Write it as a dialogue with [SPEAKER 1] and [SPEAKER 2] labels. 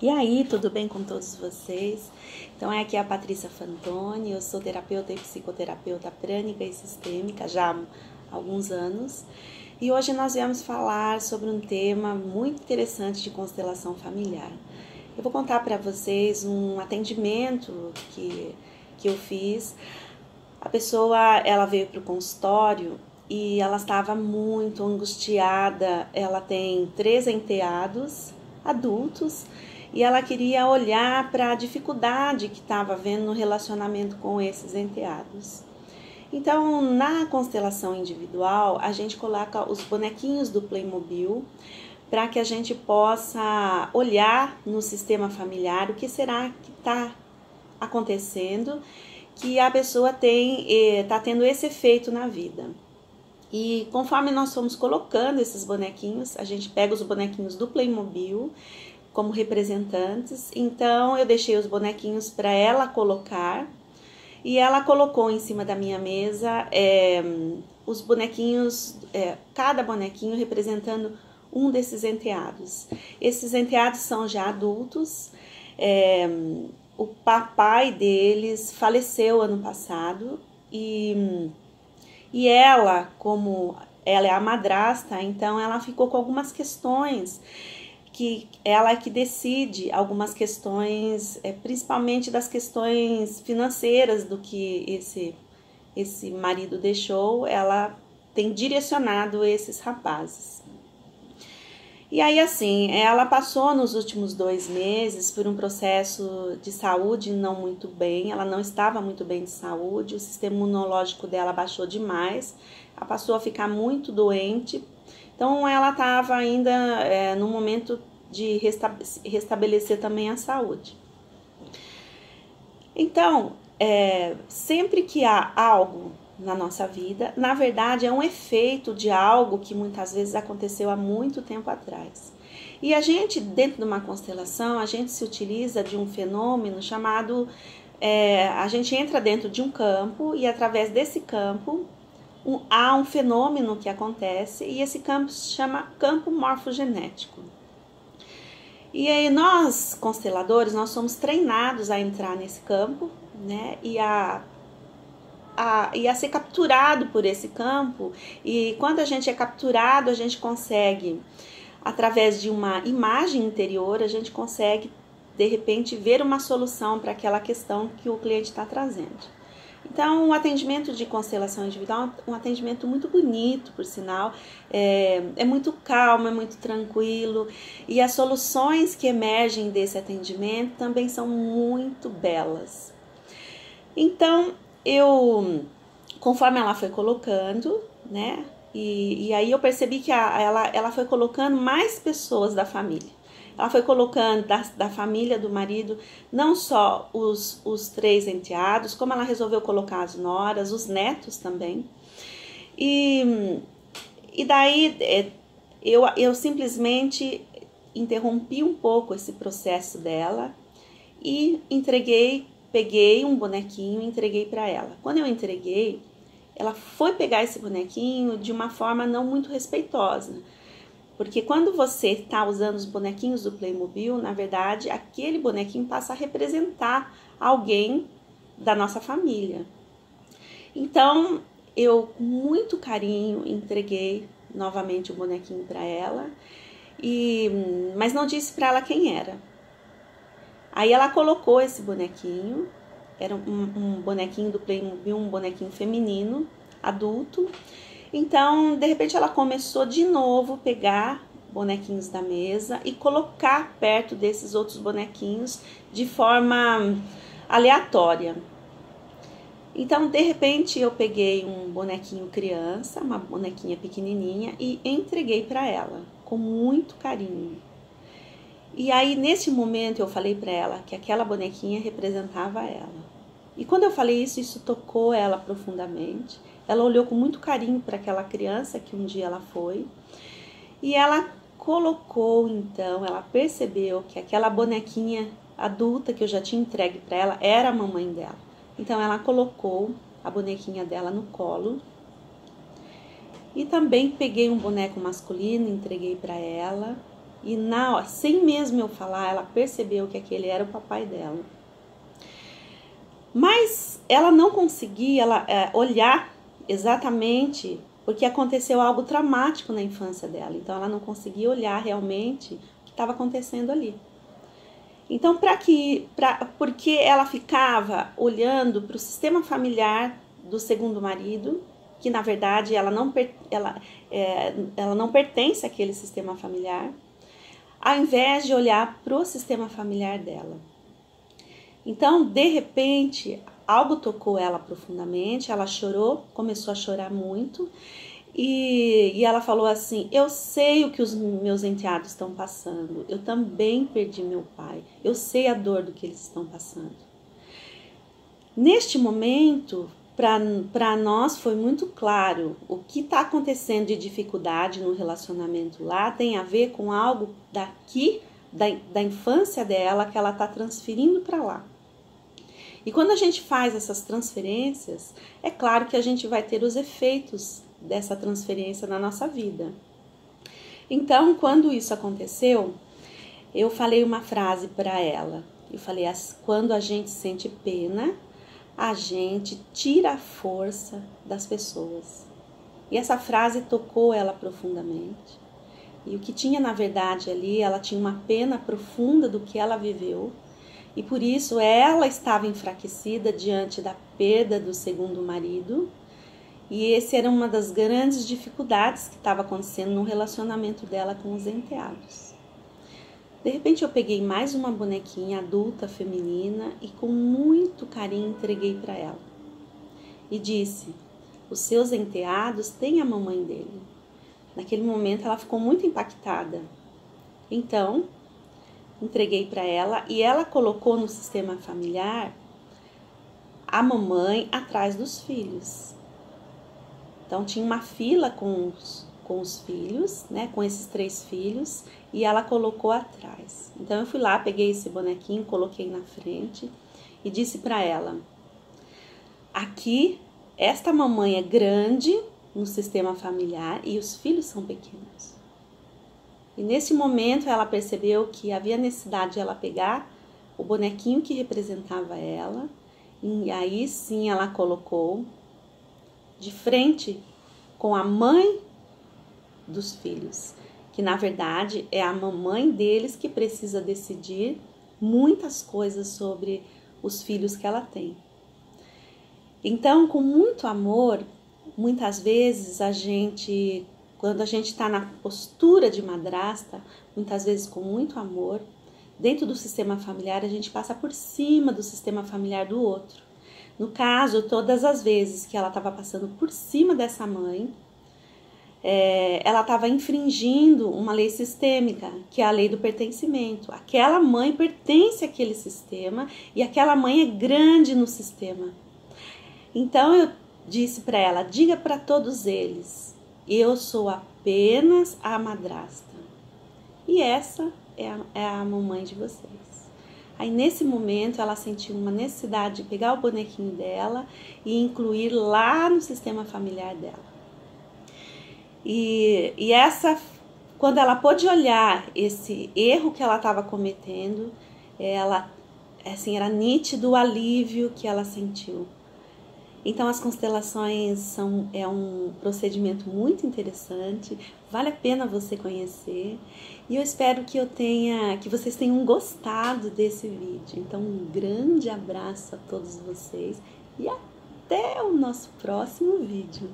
[SPEAKER 1] E aí, tudo bem com todos vocês? Então, aqui é a Patrícia Fantoni, eu sou terapeuta e psicoterapeuta prânica e sistêmica já há alguns anos. E hoje nós viemos falar sobre um tema muito interessante de constelação familiar. Eu vou contar para vocês um atendimento que eu fiz. A pessoa, ela veio para o consultório e ela estava muito angustiada. Ela tem 3 enteados adultos e ela queria olhar para a dificuldade que estava havendo no relacionamento com esses enteados. Então, na constelação individual, a gente coloca os bonequinhos do Playmobil para que a gente possa olhar no sistema familiar o que será que está acontecendo, que a pessoa está tendo esse efeito na vida. E conforme nós fomos colocando esses bonequinhos, a gente pega os bonequinhos do Playmobil como representantes. Então eu deixei os bonequinhos para ela colocar e ela colocou em cima da minha mesa os bonequinhos, cada bonequinho representando um desses enteados. Esses enteados são já adultos. O papai deles faleceu ano passado e ela, como ela é a madrasta, então ela ficou com algumas questões que ela é que decide, algumas questões, principalmente das questões financeiras do que esse marido deixou, ela tem direcionado esses rapazes. E aí, assim, ela passou nos últimos 2 meses por um processo de saúde não muito bem, ela não estava muito bem de saúde, o sistema imunológico dela baixou demais, ela passou a ficar muito doente, então ela estava ainda no momento de restabelecer também a saúde. Então, sempre que há algo na nossa vida, na verdade é um efeito de algo que muitas vezes aconteceu há muito tempo atrás. E a gente, dentro de uma constelação, a gente se utiliza de um fenômeno chamado, a gente entra dentro de um campo e através desse campo há um fenômeno que acontece e esse campo se chama campo morfogenético. E aí nós, consteladores, nós somos treinados a entrar nesse campo, né, e a ser capturado por esse campo. E quando a gente é capturado, a gente consegue, através de uma imagem interior, a gente consegue, de repente, ver uma solução para aquela questão que o cliente está trazendo. Então, o atendimento de constelação individual é um atendimento muito bonito, por sinal, é muito calmo, é muito tranquilo, e as soluções que emergem desse atendimento também são muito belas. Então, conforme ela foi colocando, né, e aí eu percebi que ela foi colocando mais pessoas da família. Ela foi colocando da família do marido, não só os 3 enteados, como ela resolveu colocar as noras, os netos também. E daí eu simplesmente interrompi um pouco esse processo dela e peguei um bonequinho e entreguei para ela. Quando eu entreguei, ela foi pegar esse bonequinho de uma forma não muito respeitosa. Porque quando você está usando os bonequinhos do Playmobil, na verdade, aquele bonequinho passa a representar alguém da nossa família. Então, eu, com muito carinho, entreguei novamente o bonequinho para ela, mas não disse para ela quem era. Aí ela colocou esse bonequinho, era um bonequinho do Playmobil, um bonequinho feminino, adulto. Então, de repente, ela começou de novo a pegar bonequinhos da mesa e colocar perto desses outros bonequinhos de forma aleatória. Então, de repente, eu peguei um bonequinho criança, uma bonequinha pequenininha e entreguei para ela com muito carinho. E aí, nesse momento, eu falei para ela que aquela bonequinha representava ela. E quando eu falei isso, isso tocou ela profundamente. Ela olhou com muito carinho para aquela criança que um dia ela foi. E ela colocou, então, ela percebeu que aquela bonequinha adulta que eu já tinha entregue para ela era a mamãe dela. Então, ela colocou a bonequinha dela no colo. E também peguei um boneco masculino, entreguei para ela. E sem mesmo eu falar, ela percebeu que aquele era o papai dela. Mas ela não conseguia olhar exatamente porque aconteceu algo traumático na infância dela. Então ela não conseguia olhar realmente o que estava acontecendo ali. Então, porque ela ficava olhando para o sistema familiar do segundo marido, que na verdade ela não pertence àquele sistema familiar, ao invés de olhar para o sistema familiar dela. Então, de repente, algo tocou ela profundamente, ela chorou, começou a chorar muito, e ela falou assim: eu sei o que os meus enteados estão passando, eu também perdi meu pai, eu sei a dor do que eles estão passando. Neste momento, para nós foi muito claro, o que está acontecendo de dificuldade no relacionamento lá tem a ver com algo daqui, da infância dela, que ela está transferindo para lá. E quando a gente faz essas transferências, é claro que a gente vai ter os efeitos dessa transferência na nossa vida. Então, quando isso aconteceu, eu falei uma frase para ela. Eu falei: quando a gente sente pena, a gente tira a força das pessoas. E essa frase tocou ela profundamente. E o que tinha na verdade ali, ela tinha uma pena profunda do que ela viveu. E por isso ela estava enfraquecida diante da perda do segundo marido. E essa era uma das grandes dificuldades que estava acontecendo no relacionamento dela com os enteados. De repente eu peguei mais uma bonequinha adulta, feminina, e com muito carinho entreguei para ela. E disse: os seus enteados têm a mamãe dele. Naquele momento ela ficou muito impactada. Então, entreguei para ela e ela colocou no sistema familiar a mamãe atrás dos filhos. Então tinha uma fila com os filhos, né, com esses 3 filhos, e ela colocou atrás. Então eu fui lá, peguei esse bonequinho, coloquei na frente e disse para ela: aqui, esta mamãe é grande no sistema familiar e os filhos são pequenos. E nesse momento ela percebeu que havia necessidade de ela pegar o bonequinho que representava ela, e aí sim ela colocou de frente com a mãe dos filhos, que na verdade é a mamãe deles que precisa decidir muitas coisas sobre os filhos que ela tem. Então, com muito amor, muitas vezes quando a gente está na postura de madrasta, muitas vezes com muito amor, dentro do sistema familiar, a gente passa por cima do sistema familiar do outro. No caso, todas as vezes que ela estava passando por cima dessa mãe, ela estava infringindo uma lei sistêmica, que é a lei do pertencimento. Aquela mãe pertence àquele sistema e aquela mãe é grande no sistema. Então eu disse para ela: diga para todos eles, eu sou apenas a madrasta. E essa é a mamãe de vocês. Aí nesse momento ela sentiu uma necessidade de pegar o bonequinho dela e incluir lá no sistema familiar dela. E quando ela pôde olhar esse erro que ela estava cometendo, era nítido o alívio que ela sentiu. Então as constelações é um procedimento muito interessante, vale a pena você conhecer, e eu espero que vocês tenham gostado desse vídeo. Então um grande abraço a todos vocês e até o nosso próximo vídeo.